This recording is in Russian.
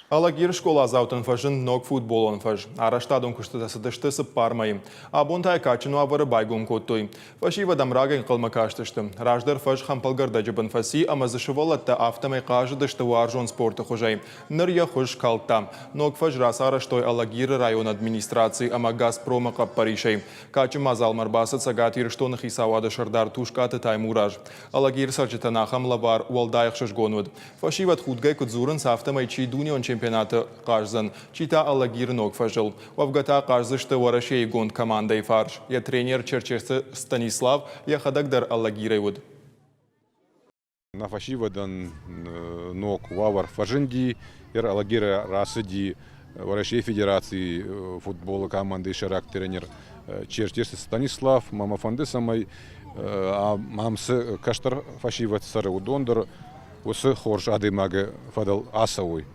Алагир школа заутын фажын ног футболон фаж. Араштадон куштасы пармай. Абунтай качину авары байгун коттой. Фашива дамраген кылмакаштышты. Раждар фаж хампалгарда жабын фаси, амазышывалатта автомай каждышты варжон спорта хужай. Нырья хуж калтам. Ног фаж рас араштой Алагир район администрации, ама Газпрома каппаришей. Качу мазал марбасат сагат ирштонах исавада шардар тушкаты таймураж. Алагир сарчатанахам лавар уалдайх шашгонуд. Фашиват худгай кудзурын с автомай чийдунион чемпионата Кажзан. Чита Алагир ног фажил. Вавгата Кажзышты варашей гонд командой фарш. Я тренер Черчесты Станислав, я ходагдар Алагирайвуд. На фашивадан ног вавар фажинди, я Алагира расыди варашей федерации футбола команды Шарак тренер Черчесты Станислав, мама фанды самой, а мамсы каштар фашиват сары удондыр, усы хорш адымага фадал асауй.